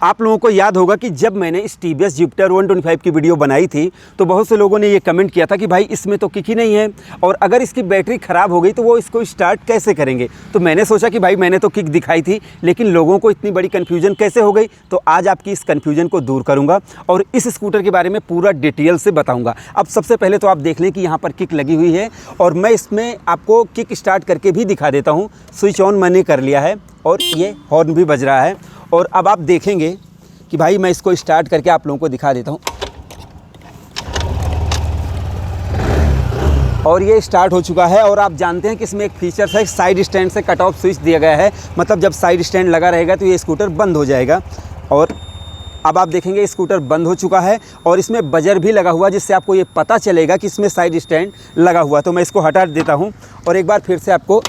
आप लोगों को याद होगा कि जब मैंने इस TVS जुपिटर 125 की वीडियो बनाई थी तो बहुत से लोगों ने ये कमेंट किया था कि भाई इसमें तो किक ही नहीं है, और अगर इसकी बैटरी ख़राब हो गई तो वो इसको स्टार्ट कैसे करेंगे। तो मैंने सोचा कि भाई मैंने तो किक दिखाई थी, लेकिन लोगों को इतनी बड़ी कन्फ्यूजन कैसे हो गई। तो आज आपकी इस कन्फ्यूजन को दूर करूँगा और इस स्कूटर के बारे में पूरा डिटेल से बताऊँगा। अब सबसे पहले तो आप देख लें कि यहाँ पर किक लगी हुई है, और मैं इसमें आपको किक स्टार्ट करके भी दिखा देता हूँ। स्विच ऑन मैंने कर लिया है और ये हॉर्न भी बज रहा है। और अब आप देखेंगे कि भाई मैं इसको स्टार्ट करके आप लोगों को दिखा देता हूँ, और ये स्टार्ट हो चुका है। और आप जानते हैं कि इसमें एक फीचर्स है, साइड स्टैंड से कट ऑफ स्विच दिया गया है, मतलब जब साइड स्टैंड लगा रहेगा तो ये स्कूटर बंद हो जाएगा। और अब आप देखेंगे स्कूटर बंद हो चुका है, और इसमें बजर भी लगा हुआ, जिससे आपको ये पता चलेगा कि इसमें साइड स्टैंड लगा हुआ। तो मैं इसको हटा देता हूँ और एक बार फिर से आपको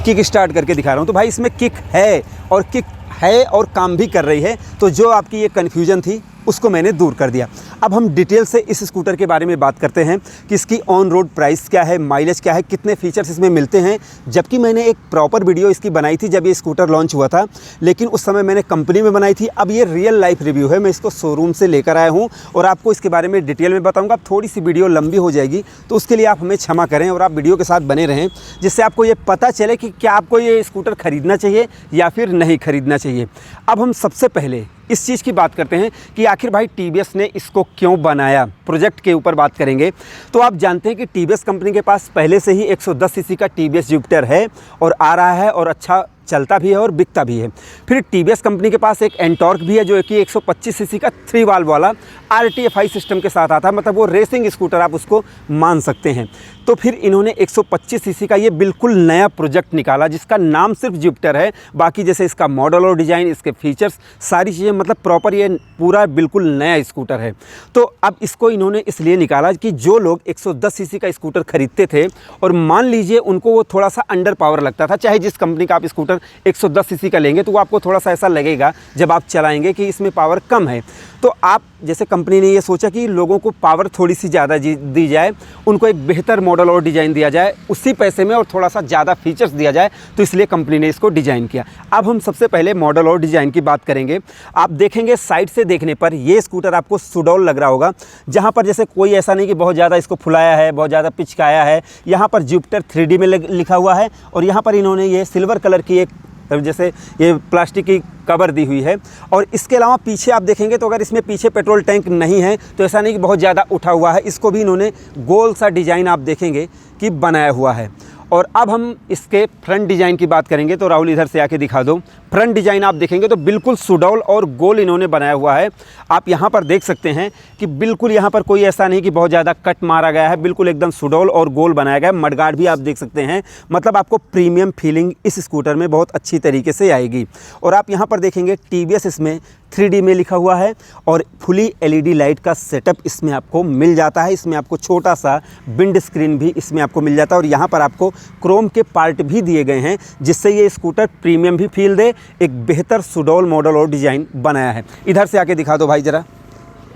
किक स्टार्ट करके दिखा रहा हूँ। तो भाई इसमें किक है, और किक है और काम भी कर रही है। तो जो आपकी ये कन्फ्यूजन थी उसको मैंने दूर कर दिया। अब हम डिटेल से इस स्कूटर के बारे में बात करते हैं कि इसकी ऑन रोड प्राइस क्या है, माइलेज क्या है, कितने फीचर्स इसमें मिलते हैं। जबकि मैंने एक प्रॉपर वीडियो इसकी बनाई थी जब ये स्कूटर लॉन्च हुआ था, लेकिन उस समय मैंने कंपनी में बनाई थी। अब ये रियल लाइफ रिव्यू है, मैं इसको शोरूम से लेकर आया हूँ और आपको इसके बारे में डिटेल में बताऊँगा। अब थोड़ी सी वीडियो लंबी हो जाएगी तो उसके लिए आप हमें क्षमा करें और आप वीडियो के साथ बने रहें, जिससे आपको ये पता चले कि क्या आपको ये स्कूटर ख़रीदना चाहिए या फिर नहीं ख़रीदना चाहिए। अब हम सबसे पहले इस चीज़ की बात करते हैं कि आखिर भाई TVS ने इसको क्यों बनाया, प्रोजेक्ट के ऊपर बात करेंगे। तो आप जानते हैं कि TVS कंपनी के पास पहले से ही 110 सीसी का TVS जुपिटर है और आ रहा है, और अच्छा चलता भी है और बिकता भी है। फिर TVS कंपनी के पास एक एंटॉर्क भी है जो कि 125 सीसी का 3 वाल्व वाला RTFI सिस्टम के साथ आता है, मतलब वो रेसिंग स्कूटर आप उसको मान सकते हैं। तो फिर इन्होंने 125 सीसी का ये बिल्कुल नया प्रोजेक्ट निकाला जिसका नाम सिर्फ जुपिटर है, बाकी जैसे इसका मॉडल और डिज़ाइन, इसके फीचर्स, सारी चीज़ें मतलब प्रॉपर ये पूरा बिल्कुल नया स्कूटर है। तो अब इसको इन्होंने इसलिए निकाला कि जो लोग 110 सीसी का स्कूटर खरीदते थे और मान लीजिए उनको वो थोड़ा सा अंडर पावर लगता था, चाहे जिस कंपनी का आप स्कूटर 110 सीसी का लेंगे तो वो आपको थोड़ा सा ऐसा लगेगा जब आप चलाएंगे कि इसमें पावर कम है। तो आप जैसे कंपनी ने ये सोचा कि लोगों को पावर थोड़ी सी ज़्यादा दी जाए, उनको एक बेहतर मॉडल और डिज़ाइन दिया जाए उसी पैसे में, और थोड़ा सा ज़्यादा फीचर्स दिया जाए, तो इसलिए कंपनी ने इसको डिज़ाइन किया। अब हम सबसे पहले मॉडल और डिज़ाइन की बात करेंगे। आप देखेंगे साइड से देखने पर ये स्कूटर आपको सुडौल लग रहा होगा, जहाँ पर जैसे कोई ऐसा नहीं कि बहुत ज़्यादा इसको फुलाया है, बहुत ज़्यादा पिचकाया है। यहाँ पर जुपिटर 3D में लिखा हुआ है, और यहाँ पर इन्होंने ये सिल्वर कलर की एक जैसे ये प्लास्टिक की कवर दी हुई है। और इसके अलावा पीछे आप देखेंगे तो अगर इसमें पीछे पेट्रोल टैंक नहीं है तो ऐसा नहीं कि बहुत ज़्यादा उठा हुआ है, इसको भी इन्होंने गोल सा डिज़ाइन आप देखेंगे कि बनाया हुआ है। और अब हम इसके फ्रंट डिज़ाइन की बात करेंगे, तो राहुल इधर से आके दिखा दो। फ्रंट डिज़ाइन आप देखेंगे तो बिल्कुल सुडौल और गोल इन्होंने बनाया हुआ है। आप यहाँ पर देख सकते हैं कि बिल्कुल यहाँ पर कोई ऐसा नहीं कि बहुत ज़्यादा कट मारा गया है, बिल्कुल एकदम सुडौल और गोल बनाया गया है। मडगार्ड भी आप देख सकते हैं, मतलब आपको प्रीमियम फीलिंग इस स्कूटर में बहुत अच्छी तरीके से आएगी। और आप यहाँ पर देखेंगे TVS इसमें 3D में लिखा हुआ है, और फुली LED लाइट का सेटअप इसमें आपको मिल जाता है। इसमें आपको छोटा सा विंड स्क्रीन भी इसमें आपको मिल जाता है, और यहाँ पर आपको क्रोम के पार्ट भी दिए गए हैं, जिससे ये स्कूटर प्रीमियम भी फील दे, एक बेहतर सुडौल मॉडल और डिज़ाइन बनाया है। इधर से आके दिखा दो भाई ज़रा,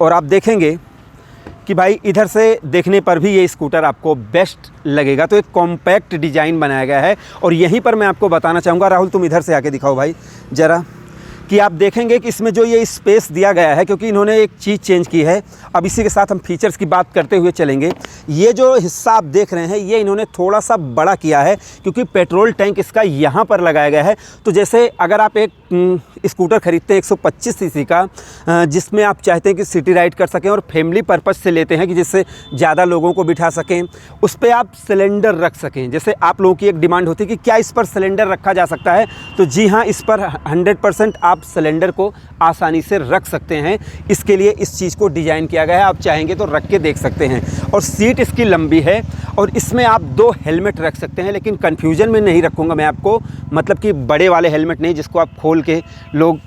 और आप देखेंगे कि भाई इधर से देखने पर भी ये स्कूटर आपको बेस्ट लगेगा। तो एक कॉम्पैक्ट डिज़ाइन बनाया गया है, और यहीं पर मैं आपको बताना चाहूँगा, राहुल तुम इधर से आके दिखाओ भाई ज़रा, कि आप देखेंगे कि इसमें जो ये स्पेस दिया गया है, क्योंकि इन्होंने एक चीज़ चेंज की है। अब इसी के साथ हम फीचर्स की बात करते हुए चलेंगे। ये जो हिस्सा आप देख रहे हैं ये इन्होंने थोड़ा सा बड़ा किया है, क्योंकि पेट्रोल टैंक इसका यहाँ पर लगाया गया है। तो जैसे अगर आप एक स्कूटर खरीदते हैं 125 सीसी का, जिसमें आप चाहते हैं कि सिटी राइड कर सकें और फैमिली पर्पज़ से लेते हैं कि जिससे ज़्यादा लोगों को बिठा सकें, उस पर आप सिलेंडर रख सकें। जैसे आप लोगों की एक डिमांड होती है कि क्या इस पर सिलेंडर रखा जा सकता है, तो जी हाँ, इस पर 100% आप सिलेंडर को आसानी से रख सकते हैं। इसके लिए इस चीज़ को डिज़ाइन किया गया है, आप चाहेंगे तो रख के देख सकते हैं। और सीट इसकी लंबी है, और इसमें आप 2 हेलमेट रख सकते हैं, लेकिन कन्फ्यूजन में नहीं रखूँगा मैं आपको, मतलब कि बड़े वाले हेलमेट नहीं जिसको आप खोल के लोग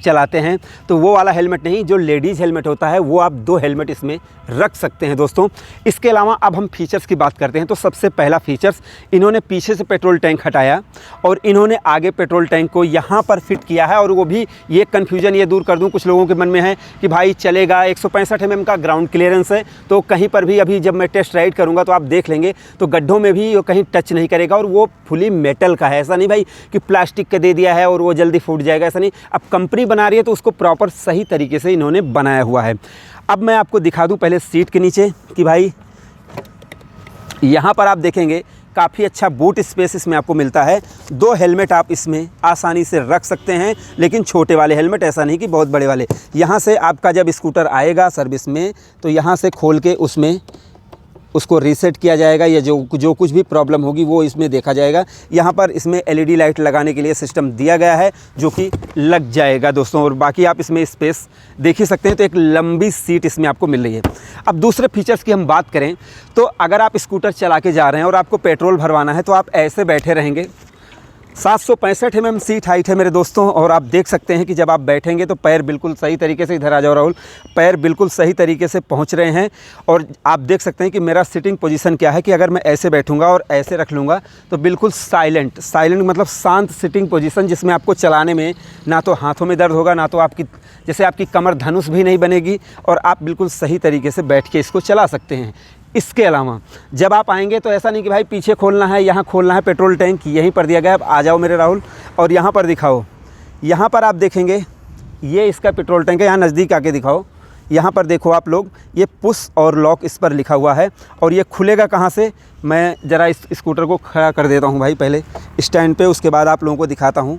चलाते हैं तो वो वाला हेलमेट नहीं, जो लेडीज़ हेलमेट होता है वो आप 2 हेलमेट इसमें रख सकते हैं दोस्तों। इसके अलावा अब हम फीचर्स की बात करते हैं। तो सबसे पहला फीचर्स, इन्होंने पीछे से पेट्रोल टैंक हटाया और इन्होंने आगे पेट्रोल टैंक को यहाँ पर फिट किया है। और वो भी ये कन्फ्यूजन ये दूर कर दूँ, कुछ लोगों के मन में है कि भाई चलेगा, 165 mm का ग्राउंड क्लियरेंस है, तो कहीं पर भी अभी जब मैं टेस्ट राइड करूँगा तो आप देख लेंगे तो गड्ढों में भी वो कहीं टच नहीं करेगा। और वो फुली मेटल का है, ऐसा नहीं भाई कि प्लास्टिक का दे दिया है और वो जल्दी फूट जाएगा, ऐसा नहीं। अब कंपनी बना रही है तो उसको प्रॉपर सही तरीके से इन्होंने बनाया हुआ है। अब मैं आपको दिखा दूं पहले सीट के नीचे कि भाई यहाँ पर आप देखेंगे काफ़ी अच्छा बूट स्पेस इसमें आपको मिलता है। 2 हेलमेट आप इसमें आसानी से रख सकते हैं, लेकिन छोटे वाले हेलमेट, ऐसा नहीं कि बहुत बड़े वाले। यहाँ से आपका जब स्कूटर आएगा सर्विस में तो यहाँ से खोल के उसमें उसको रीसेट किया जाएगा, या जो कुछ भी प्रॉब्लम होगी वो इसमें देखा जाएगा। यहाँ पर इसमें LED लाइट लगाने के लिए सिस्टम दिया गया है जो कि लग जाएगा दोस्तों। और बाकी आप इसमें स्पेस देख ही सकते हैं। तो एक लंबी सीट इसमें आपको मिल रही है। अब दूसरे फीचर्स की हम बात करें तो अगर आप स्कूटर चला के जा रहे हैं और आपको पेट्रोल भरवाना है तो आप ऐसे बैठे रहेंगे। 765 mm सीट हाइट है मेरे दोस्तों। और आप देख सकते हैं कि जब आप बैठेंगे तो पैर बिल्कुल सही तरीके से, इधर आ जाओ राहुल, पैर बिल्कुल सही तरीके से पहुंच रहे हैं। और आप देख सकते हैं कि मेरा सिटिंग पोजीशन क्या है कि अगर मैं ऐसे बैठूंगा और ऐसे रख लूँगा तो बिल्कुल साइलेंट मतलब शांत सिटिंग पोजीशन, जिसमें आपको चलाने में ना तो हाथों में दर्द होगा, ना तो आपकी कमर धनुष भी नहीं बनेगी, और आप बिल्कुल सही तरीके से बैठ के इसको चला सकते हैं। इसके अलावा जब आप आएंगे तो ऐसा नहीं कि भाई पीछे खोलना है, यहाँ खोलना है, पेट्रोल टैंक यहीं पर दिया गया है। आ जाओ मेरे राहुल और यहाँ पर दिखाओ। यहाँ पर आप देखेंगे ये इसका पेट्रोल टैंक है, यहाँ नज़दीक आके दिखाओ। यहाँ पर देखो आप लोग, ये पुश और लॉक इस पर लिखा हुआ है। और ये खुलेगा कहाँ से, मैं ज़रा इस स्कूटर को खड़ा कर देता हूँ भाई पहले स्टैंड पे, उसके बाद आप लोगों को दिखाता हूँ।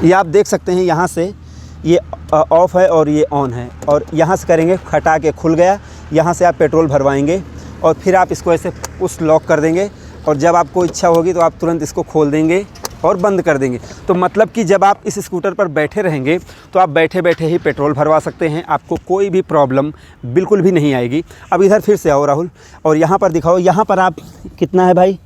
ये आप देख सकते हैं यहाँ से ये ऑफ़ है और ये ऑन है, और यहाँ से करेंगे खटा के खुल गया। यहाँ से आप पेट्रोल भरवाएंगे और फिर आप इसको ऐसे पुश लॉक कर देंगे, और जब आपको इच्छा होगी तो आप तुरंत इसको खोल देंगे और बंद कर देंगे। तो मतलब कि जब आप इस स्कूटर पर बैठे रहेंगे तो आप बैठे बैठे ही पेट्रोल भरवा सकते हैं, आपको कोई भी प्रॉब्लम बिल्कुल भी नहीं आएगी। अब इधर फिर से आओ राहुल और यहाँ पर दिखाओ। यहाँ पर आप कितना है भाई,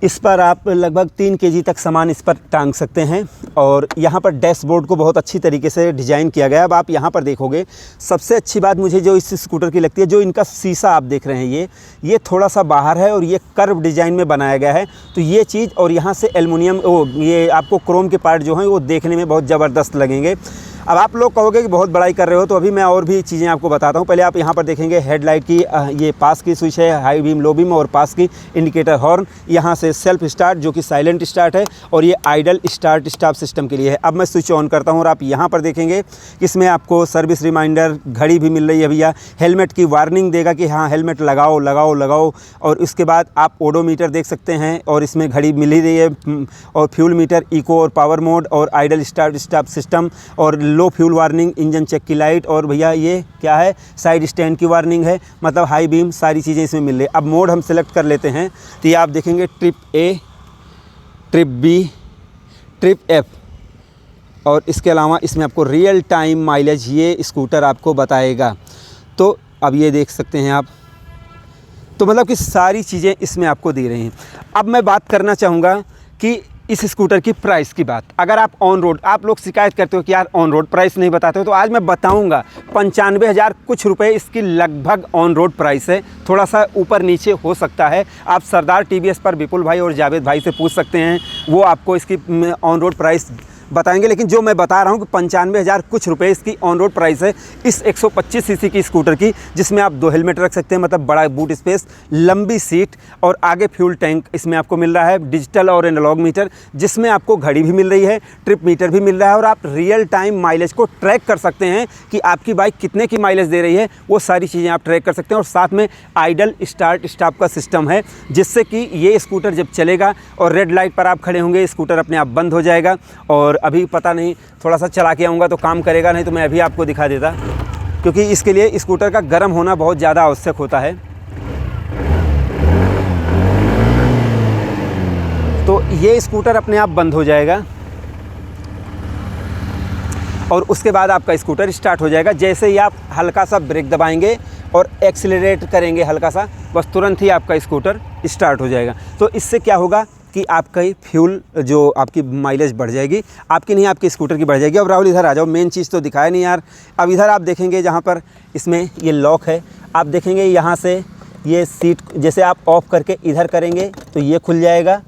इस पर आप लगभग 3 kg तक सामान इस पर टांग सकते हैं। और यहाँ पर डैशबोर्ड को बहुत अच्छी तरीके से डिज़ाइन किया गया है। अब आप यहाँ पर देखोगे, सबसे अच्छी बात मुझे जो इस स्कूटर की लगती है, जो इनका शीशा आप देख रहे हैं ये थोड़ा सा बाहर है और ये कर्व डिज़ाइन में बनाया गया है। तो ये चीज़, और यहाँ से एल्युमिनियम ये आपको क्रोम के पार्ट जो हैं वो देखने में बहुत ज़बरदस्त लगेंगे। अब आप लोग कहोगे कि बहुत बड़ाई कर रहे हो, तो अभी मैं और भी चीज़ें आपको बताता हूँ। पहले आप यहाँ पर देखेंगे हेडलाइट की ये पास की स्विच है, हाई बीम, लो बीम, और पास की इंडिकेटर हॉर्न। यहाँ से सेल्फ स्टार्ट जो कि साइलेंट स्टार्ट है, और ये आइडल स्टार्ट स्टॉप सिस्टम के लिए है। अब मैं स्विच ऑन करता हूँ और आप यहाँ पर देखेंगे इसमें आपको सर्विस रिमाइंडर, घड़ी भी मिल रही है भैया। हेलमेट की वार्निंग देगा कि हाँ हेलमेट लगाओ लगाओ लगाओ। और उसके बाद आप ओडोमीटर देख सकते हैं, और इसमें घड़ी मिल ही रही है, और फ्यूल मीटर, इको और पावर मोड, और आइडल स्टार्ट स्टॉप सिस्टम, और low fuel warning, engine check की लाइट, और भैया ये क्या है, साइड स्टैंड की वार्निंग है, मतलब हाई बीम, सारी चीज़ें इसमें मिल रही है। अब मोड हम सेलेक्ट कर लेते हैं तो ये आप देखेंगे trip A, trip B, trip F, और इसके अलावा इसमें आपको रियल टाइम माइलेज ये स्कूटर आपको बताएगा। तो अब ये देख सकते हैं आप, तो मतलब कि सारी चीज़ें इसमें आपको दी रही हैं। अब मैं बात करना चाहूँगा कि इस स्कूटर की प्राइस की बात। अगर आप ऑन रोड, आप लोग शिकायत करते हो कि यार ऑन रोड प्राइस नहीं बताते हो, तो आज मैं बताऊंगा 95,000 कुछ रुपए इसकी लगभग ऑन रोड प्राइस है। थोड़ा सा ऊपर नीचे हो सकता है। आप सरदार TVS पर विपुल भाई और जावेद भाई से पूछ सकते हैं, वो आपको इसकी ऑन रोड प्राइस बताएंगे। लेकिन जो मैं बता रहा हूँ कि 95,000 कुछ रुपए इसकी ऑन रोड प्राइस है इस 125 सीसी की स्कूटर की, जिसमें आप 2 हेलमेट रख सकते हैं, मतलब बड़ा बूट स्पेस, लंबी सीट, और आगे फ्यूल टैंक इसमें आपको मिल रहा है, डिजिटल और एनालॉग मीटर, जिसमें आपको घड़ी भी मिल रही है, ट्रिप मीटर भी मिल रहा है, और आप रियल टाइम माइलेज को ट्रैक कर सकते हैं कि आपकी बाइक कितने की माइलेज दे रही है, वो सारी चीज़ें आप ट्रैक कर सकते हैं। और साथ में आइडल स्टार्ट स्टॉप का सिस्टम है, जिससे कि ये स्कूटर जब चलेगा और रेड लाइट पर आप खड़े होंगे, स्कूटर अपने आप बंद हो जाएगा। और अभी पता नहीं, थोड़ा सा चला के आऊँगा तो काम करेगा, नहीं तो मैं अभी आपको दिखा देता, क्योंकि इसके लिए स्कूटर का गर्म होना बहुत ज़्यादा आवश्यक होता है। तो ये स्कूटर अपने आप बंद हो जाएगा और उसके बाद आपका स्कूटर स्टार्ट हो जाएगा। जैसे ही आप हल्का सा ब्रेक दबाएंगे और एक्सीलरेट करेंगे हल्का सा, बस तुरंत ही आपका स्कूटर स्टार्ट हो जाएगा। तो इससे क्या होगा इसकी आपका फ्यूल जो आपकी माइलेज बढ़ जाएगी, आपकी नहीं आपके स्कूटर की बढ़ जाएगी। अब राहुल इधर आ जाओ, मेन चीज़ तो दिखाया नहीं यार। अब इधर आप देखेंगे जहाँ पर इसमें ये लॉक है, आप देखेंगे यहाँ से ये सीट जैसे आप ऑफ़ करके इधर करेंगे तो ये खुल जाएगा,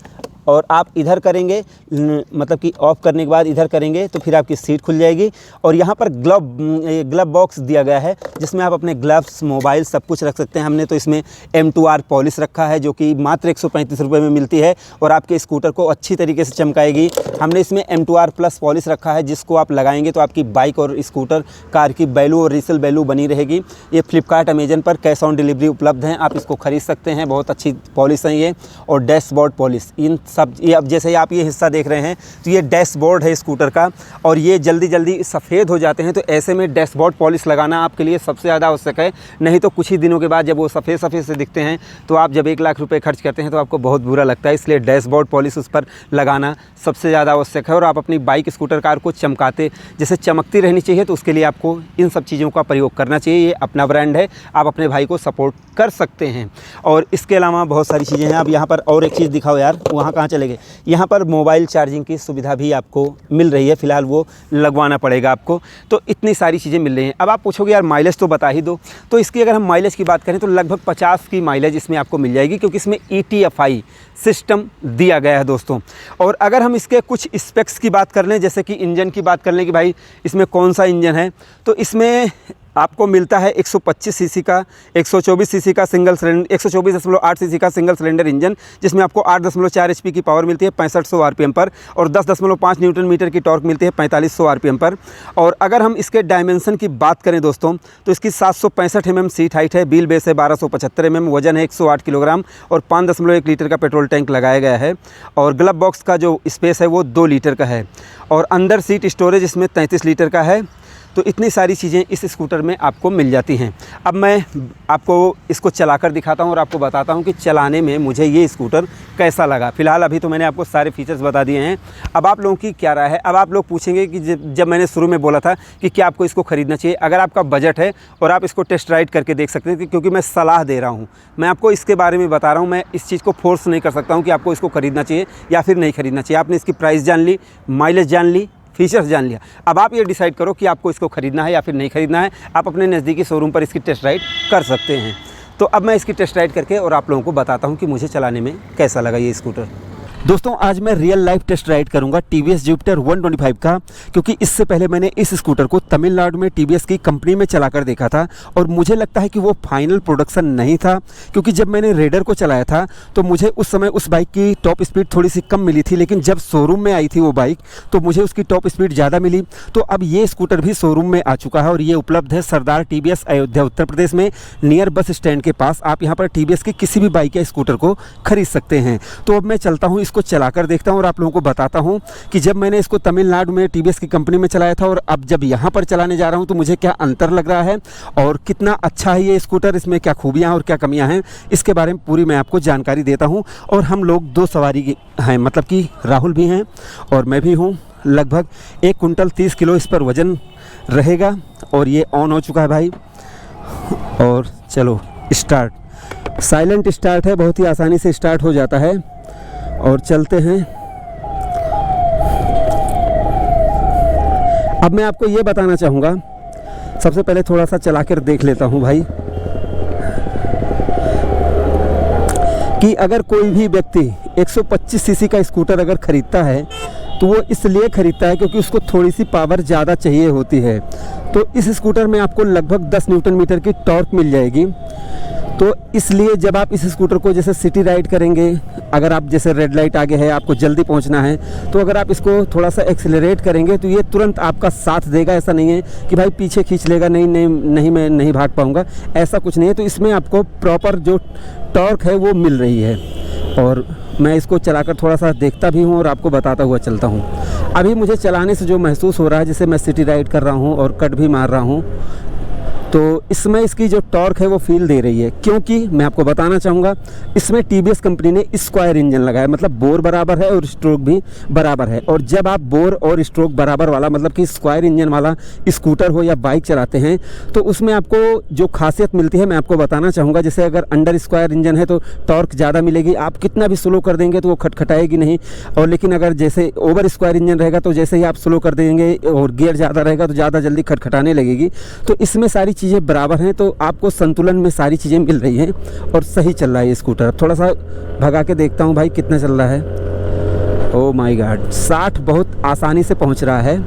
और आप इधर करेंगे मतलब कि ऑफ़ करने के बाद इधर करेंगे तो फिर आपकी सीट खुल जाएगी। और यहाँ पर ग्लव बॉक्स दिया गया है जिसमें आप अपने ग्लव्स, मोबाइल सब कुछ रख सकते हैं। हमने तो इसमें M2R पॉलिश रखा है जो कि मात्र 135 रुपये में मिलती है और आपके स्कूटर को अच्छी तरीके से चमकाएगी। हमने इसमें M2R प्लस पॉलिश रखा है जिसको आप लगाएंगे तो आपकी बाइक और स्कूटर कार की वैल्यू और रीसेल वैल्यू बनी रहेगी। ये फ्लिपकार्ट, अमेजन पर कैश ऑन डिलीवरी उपलब्ध हैं, आप इसको ख़रीद सकते हैं। बहुत अच्छी पॉलिश है ये। और डैशबोर्ड पॉलिश, इन सब ये अब जैसे आप ये हिस्सा देख रहे हैं तो ये डैशबोर्ड है स्कूटर का, और ये जल्दी जल्दी सफ़ेद हो जाते हैं। तो ऐसे में डैशबोर्ड पॉलिश लगाना आपके लिए सबसे ज़्यादा आवश्यक है। नहीं तो कुछ ही दिनों के बाद जब वो सफ़ेद सफ़ेद से दिखते हैं तो आप जब 1 लाख रुपए खर्च करते हैं तो आपको बहुत बुरा लगता है। इसलिए डैशबोर्ड पॉलिश उस पर लगाना सबसे ज़्यादा आवश्यक है। और आप अपनी बाइक, स्कूटर, कार को चमकाते जैसे चमकती रहनी चाहिए, तो उसके लिए आपको इन सब चीज़ों का प्रयोग करना चाहिए। ये अपना ब्रांड है, आप अपने भाई को सपोर्ट कर सकते हैं। और इसके अलावा बहुत सारी चीज़ें हैं। अब यहाँ पर और एक चीज़ दिखाओ यार, वहाँ कहाँ चले गए। यहाँ पर मोबाइल चार्जिंग की सुविधा भी आपको मिल रही है, फ़िलहाल वो लगवाना पड़ेगा आपको। तो इतनी सारी चीज़ें मिल रही हैं। अब आप पूछोगे यार माइलेज तो बता ही दो। तो इसकी अगर हम माइलेज की बात करें तो लगभग 50 की माइलेज इसमें आपको मिल जाएगी, क्योंकि इसमें ETFI सिस्टम दिया गया है दोस्तों। और अगर हम इसके कुछ स्पेक्स की बात कर लें, जैसे कि इंजन की बात कर लें कि भाई इसमें कौन सा इंजन है, तो इसमें आपको मिलता है 125 सीसी का 124 सीसी का सिंगल सिलेंडर 124.8 सीसी का सिंगल सिलेंडर इंजन, जिसमें आपको 8.4 HP की पावर मिलती है 6500 RPM पर, और 10.5 न्यूटन मीटर की टॉर्क मिलती है 4500 RPM पर। और अगर हम इसके डायमेंशन की बात करें दोस्तों, तो इसकी 765 mm सीट हाइट है, व्हील बेस है 1275 mm, वजन है 108 किलोग्राम, और 5.1 लीटर का पेट्रोल टैंक लगाया गया है। और ग्लव बॉक्स का जो स्पेस है वो 2 लीटर का है, और अंदर सीट स्टोरेज इसमें 33 लीटर का है। तो इतनी सारी चीज़ें इस स्कूटर में आपको मिल जाती हैं। अब मैं आपको इसको चलाकर दिखाता हूं और आपको बताता हूं कि चलाने में मुझे ये स्कूटर कैसा लगा। फ़िलहाल अभी तो मैंने आपको सारे फीचर्स बता दिए हैं। अब आप लोगों की क्या राय है। अब आप लोग पूछेंगे कि जब मैंने शुरू में बोला था कि क्या आपको इसको ख़रीदना चाहिए, अगर आपका बजट है और आप इसको टेस्ट राइड करके देख सकते हैं, क्योंकि मैं सलाह दे रहा हूँ, मैं आपको इसके बारे में बता रहा हूँ। मैं इस चीज़ को फोर्स नहीं कर सकता हूँ कि आपको इसको ख़रीदना चाहिए या फिर नहीं ख़रीदना चाहिए। आपने इसकी प्राइस जान ली, माइलेज जान ली, फीचर्स जान लिया। अब आप ये डिसाइड करो कि आपको इसको ख़रीदना है या फिर नहीं ख़रीदना है। आप अपने नज़दीकी शोरूम पर इसकी टेस्ट राइड कर सकते हैं। तो अब मैं इसकी टेस्ट राइड करके और आप लोगों को बताता हूँ कि मुझे चलाने में कैसा लगा ये स्कूटर। दोस्तों आज मैं रियल लाइफ टेस्ट राइड करूंगा TVS Jupiter 125 का, क्योंकि इससे पहले मैंने इस स्कूटर को तमिलनाडु में TVS की कंपनी में चलाकर देखा था और मुझे लगता है कि वो फाइनल प्रोडक्शन नहीं था। क्योंकि जब मैंने रेडर को चलाया था तो मुझे उस समय उस बाइक की टॉप स्पीड थोड़ी सी कम मिली थी, लेकिन जब शोरूम में आई थी वो बाइक तो मुझे उसकी टॉप स्पीड ज़्यादा मिली। तो अब ये स्कूटर भी शोरूम में आ चुका है और ये उपलब्ध है सरदार TVS अयोध्या उत्तर प्रदेश में, नियर बस स्टैंड के पास। आप यहाँ पर TVS की किसी भी बाइक या स्कूटर को खरीद सकते हैं। तो अब मैं चलता हूँ, इसको चलाकर देखता हूँ और आप लोगों को बताता हूँ कि जब मैंने इसको तमिलनाडु में TVS की कंपनी में चलाया था और अब जब यहाँ पर चलाने जा रहा हूँ तो मुझे क्या अंतर लग रहा है और कितना अच्छा है ये स्कूटर, इसमें क्या खूबियाँ और क्या कमियाँ हैं, इसके बारे में पूरी मैं आपको जानकारी देता हूँ। और हम लोग 2 सवारी हैं, मतलब कि राहुल भी हैं और मैं भी हूँ। लगभग 1 कुंटल 30 किलो इस पर वज़न रहेगा। और ये ऑन हो चुका है भाई। और चलो स्टार्ट, साइलेंट स्टार्ट है, बहुत ही आसानी से स्टार्ट हो जाता है। और चलते हैं। अब मैं आपको ये बताना चाहूँगा, सबसे पहले थोड़ा सा चला कर देख लेता हूँ भाई, कि अगर कोई भी व्यक्ति 125 सीसी का स्कूटर अगर ख़रीदता है तो वो इसलिए ख़रीदता है क्योंकि उसको थोड़ी सी पावर ज़्यादा चाहिए होती है। तो इस स्कूटर में आपको लगभग 10 न्यूटन मीटर की टॉर्क मिल जाएगी। तो इसलिए जब आप इस स्कूटर को जैसे सिटी राइड करेंगे, अगर आप जैसे रेड लाइट आगे है, आपको जल्दी पहुंचना है, तो अगर आप इसको थोड़ा सा एक्सेलरेट करेंगे तो ये तुरंत आपका साथ देगा। ऐसा नहीं है कि भाई पीछे खींच लेगा, नहीं मैं नहीं भाग पाऊंगा, ऐसा कुछ नहीं है। तो इसमें आपको प्रॉपर जो टॉर्क है वो मिल रही है। और मैं इसको चलाकर थोड़ा सा देखता भी हूँ और आपको बताता हुआ चलता हूँ। अभी मुझे चलाने से जो महसूस हो रहा है, जैसे मैं सिटी राइड कर रहा हूँ और कट भी मार रहा हूँ, तो इसमें इसकी जो टॉर्क है वो फील दे रही है, क्योंकि मैं आपको बताना चाहूँगा इसमें टीवीएस कंपनी ने स्क्वायर इंजन लगाया, मतलब बोर बराबर है और स्ट्रोक भी बराबर है। और जब आप बोर और स्ट्रोक बराबर वाला मतलब कि स्क्वायर इंजन वाला स्कूटर हो या बाइक चलाते हैं तो उसमें आपको जो खासियत मिलती है मैं आपको बताना चाहूँगा। जैसे अगर अंडर स्क्वायर इंजन है तो टॉर्क ज़्यादा मिलेगी, आप कितना भी स्लो कर देंगे तो वो खटखटाएगी नहीं। और लेकिन अगर जैसे ओवर स्क्वायर इंजन रहेगा तो जैसे ही आप स्लो कर देंगे और गियर ज़्यादा रहेगा तो ज़्यादा जल्दी खटखटाने लगेगी। तो इसमें सारी चीज़ें बराबर हैं, तो आपको संतुलन में सारी चीज़ें मिल रही हैं और सही चल रहा है ये स्कूटर। थोड़ा सा भगा के देखता हूँ भाई कितना चल रहा है। ओह माय गॉड, 60 बहुत आसानी से पहुँच रहा है।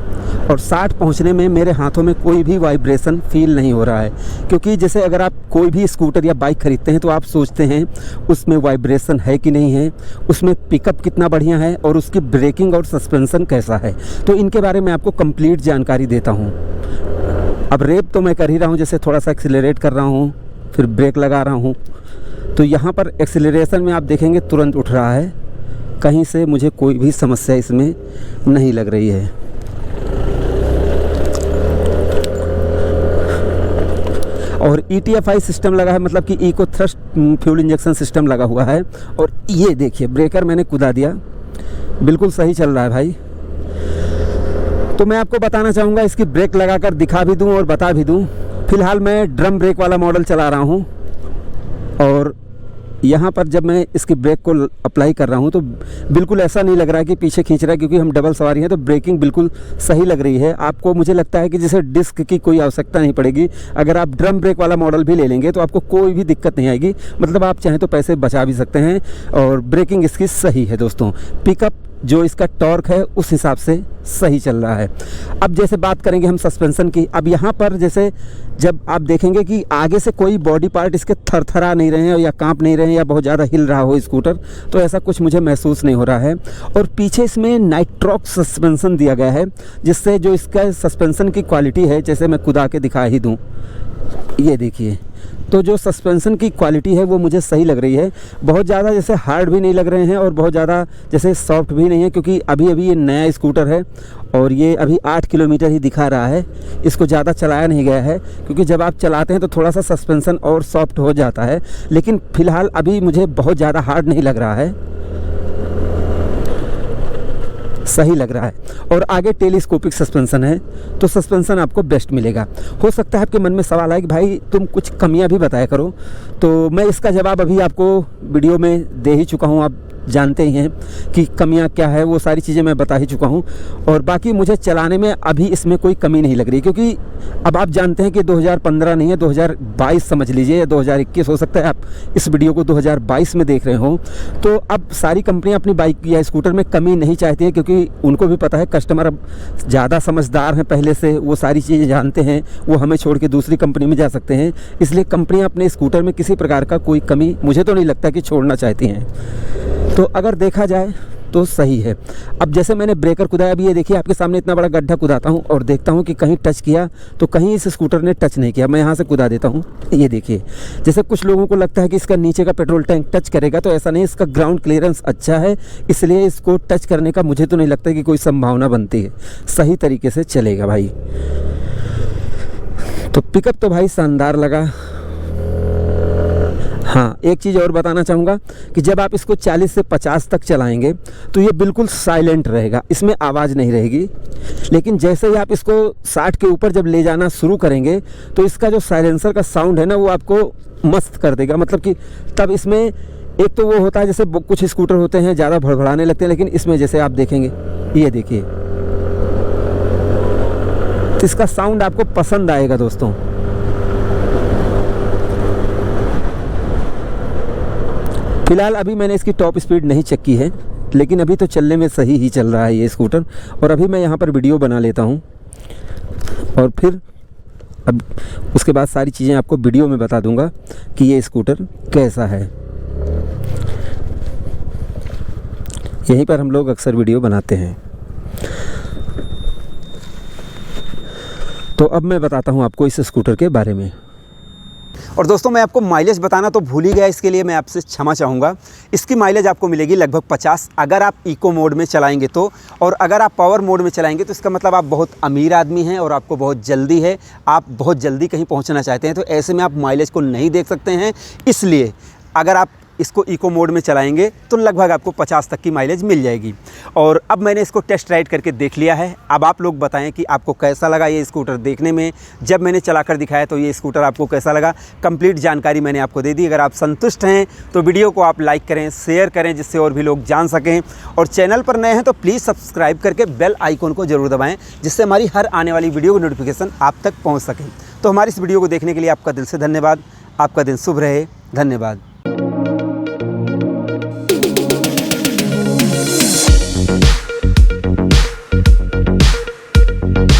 और 60 पहुँचने में मेरे हाथों में कोई भी वाइब्रेशन फील नहीं हो रहा है, क्योंकि जैसे अगर आप कोई भी स्कूटर या बाइक खरीदते हैं तो आप सोचते हैं उसमें वाइब्रेशन है कि नहीं है, उसमें पिकअप कितना बढ़िया है और उसकी ब्रेकिंग और सस्पेंशन कैसा है। तो इनके बारे में आपको कंप्लीट जानकारी देता हूँ। अब रेप तो मैं कर ही रहा हूँ, जैसे थोड़ा सा एक्सीलरेट कर रहा हूँ फिर ब्रेक लगा रहा हूँ, तो यहाँ पर एक्सीलरेशन में आप देखेंगे तुरंत उठ रहा है, कहीं से मुझे कोई भी समस्या इसमें नहीं लग रही है। और ETFI सिस्टम लगा है, मतलब कि eco thrust fuel injection system लगा हुआ है। और ये देखिए ब्रेकर मैंने कूदा दिया, बिल्कुल सही चल रहा है भाई। तो मैं आपको बताना चाहूँगा, इसकी ब्रेक लगाकर दिखा भी दूँ और बता भी दूँ। फ़िलहाल मैं ड्रम ब्रेक वाला मॉडल चला रहा हूँ और यहाँ पर जब मैं इसकी ब्रेक को अप्लाई कर रहा हूँ तो बिल्कुल ऐसा नहीं लग रहा है कि पीछे खींच रहा है, क्योंकि हम डबल सवारी हैं तो ब्रेकिंग बिल्कुल सही लग रही है। आपको मुझे लगता है कि जैसे डिस्क की कोई आवश्यकता नहीं पड़ेगी। अगर आप ड्रम ब्रेक वाला मॉडल भी ले लेंगे तो आपको कोई भी दिक्कत नहीं आएगी, मतलब आप चाहें तो पैसे बचा भी सकते हैं। और ब्रेकिंग इसकी सही है दोस्तों, पिकअप जो इसका टॉर्क है उस हिसाब से सही चल रहा है। अब जैसे बात करेंगे हम सस्पेंशन की, अब यहाँ पर जैसे जब आप देखेंगे कि आगे से कोई बॉडी पार्ट इसके थरथरा नहीं रहे हैं या कांप नहीं रहे हैं या बहुत ज़्यादा हिल रहा हो स्कूटर, तो ऐसा कुछ मुझे महसूस नहीं हो रहा है। और पीछे इसमें नाइट्रॉक सस्पेंशन दिया गया है, जिससे जो इसका सस्पेंशन की क्वालिटी है, जैसे मैं खुदा के दिखा ही दूँ, ये देखिए, तो जो सस्पेंशन की क्वालिटी है वो मुझे सही लग रही है। बहुत ज़्यादा जैसे हार्ड भी नहीं लग रहे हैं और बहुत ज़्यादा जैसे सॉफ्ट भी नहीं है, क्योंकि अभी ये नया स्कूटर है और ये अभी 8 किलोमीटर ही दिखा रहा है, इसको ज़्यादा चलाया नहीं गया है। क्योंकि जब आप चलाते हैं तो थोड़ा सा सस्पेंशन और सॉफ्ट हो जाता है, लेकिन फ़िलहाल अभी मुझे बहुत ज़्यादा हार्ड नहीं लग रहा है, सही लग रहा है। और आगे टेलीस्कोपिक सस्पेंशन है, तो सस्पेंशन आपको बेस्ट मिलेगा। हो सकता है आपके मन में सवाल आए कि भाई तुम कुछ कमियां भी बताया करो, तो मैं इसका जवाब अभी आपको वीडियो में दे ही चुका हूं। आप जानते ही हैं कि कमियां क्या है, वो सारी चीज़ें मैं बता ही चुका हूं। और बाकी मुझे चलाने में अभी इसमें कोई कमी नहीं लग रही, क्योंकि अब आप जानते हैं कि 2015 नहीं है, 2022 समझ लीजिए या 2021 हो सकता है। आप इस वीडियो को 2022 में देख रहे हो, तो अब सारी कंपनियां अपनी बाइक या स्कूटर में कमी नहीं चाहती हैं, क्योंकि उनको भी पता है कस्टमर अब ज़्यादा समझदार हैं पहले से, वो सारी चीज़ें जानते हैं, वो हमें छोड़ के दूसरी कंपनी में जा सकते हैं। इसलिए कंपनियां अपने स्कूटर में किसी प्रकार का कोई कमी मुझे तो नहीं लगता कि छोड़ना चाहती हैं। तो अगर देखा जाए तो सही है। अब जैसे मैंने ब्रेकर कुदाया, अभी ये देखिए आपके सामने इतना बड़ा गड्ढा कुदाता हूँ और देखता हूँ कि कहीं टच किया तो कहीं इस स्कूटर ने टच नहीं किया। मैं यहाँ से कुदा देता हूँ, ये देखिए। जैसे कुछ लोगों को लगता है कि इसका नीचे का पेट्रोल टैंक टच करेगा, तो ऐसा नहीं, इसका ग्राउंड क्लियरेंस अच्छा है, इसलिए इसको टच करने का मुझे तो नहीं लगता कि कोई संभावना बनती है, सही तरीके से चलेगा भाई। तो पिकअप तो भाई शानदार लगा। हाँ, एक चीज़ और बताना चाहूँगा कि जब आप इसको 40 से 50 तक चलाएंगे तो ये बिल्कुल साइलेंट रहेगा, इसमें आवाज़ नहीं रहेगी। लेकिन जैसे ही आप इसको 60 के ऊपर जब ले जाना शुरू करेंगे तो इसका जो साइलेंसर का साउंड है ना, वो आपको मस्त कर देगा। मतलब कि तब इसमें एक तो वो होता है, जैसे कुछ स्कूटर होते हैं ज़्यादा भड़बड़ाने लगते हैं, लेकिन इसमें जैसे आप देखेंगे, ये देखिए, तो इसका साउंड आपको पसंद आएगा दोस्तों। फिलहाल अभी मैंने इसकी टॉप स्पीड नहीं चेक की है, लेकिन अभी तो चलने में सही ही चल रहा है ये स्कूटर। और अभी मैं यहाँ पर वीडियो बना लेता हूँ और फिर अब उसके बाद सारी चीज़ें आपको वीडियो में बता दूँगा कि ये स्कूटर कैसा है। यहीं पर हम लोग अक्सर वीडियो बनाते हैं। तो अब मैं बताता हूँ आपको इस स्कूटर के बारे में। और दोस्तों मैं आपको माइलेज बताना तो भूल ही गया, इसके लिए मैं आपसे क्षमा चाहूँगा। इसकी माइलेज आपको मिलेगी लगभग 50 अगर आप इको मोड में चलाएंगे तो, और अगर आप पावर मोड में चलाएंगे तो इसका मतलब आप बहुत अमीर आदमी हैं और आपको बहुत जल्दी है, आप बहुत जल्दी कहीं पहुंचना चाहते हैं, तो ऐसे में आप माइलेज को नहीं देख सकते हैं। इसलिए अगर आप इसको इको मोड में चलाएंगे तो लगभग आपको 50 तक की माइलेज मिल जाएगी। और अब मैंने इसको टेस्ट राइड करके देख लिया है। अब आप लोग बताएं कि आपको कैसा लगा ये स्कूटर देखने में, जब मैंने चलाकर दिखाया तो ये स्कूटर आपको कैसा लगा। कंप्लीट जानकारी मैंने आपको दे दी। अगर आप संतुष्ट हैं तो वीडियो को आप लाइक करें, शेयर करें, जिससे और भी लोग जान सकें। और चैनल पर नए हैं तो प्लीज़ सब्सक्राइब करके बेल आइकन को ज़रूर दबाएँ, जिससे हमारी हर आने वाली वीडियो की नोटिफिकेशन आप तक पहुँच सके। तो हमारी इस वीडियो को देखने के लिए आपका दिल से धन्यवाद। आपका दिन शुभ रहे। धन्यवाद।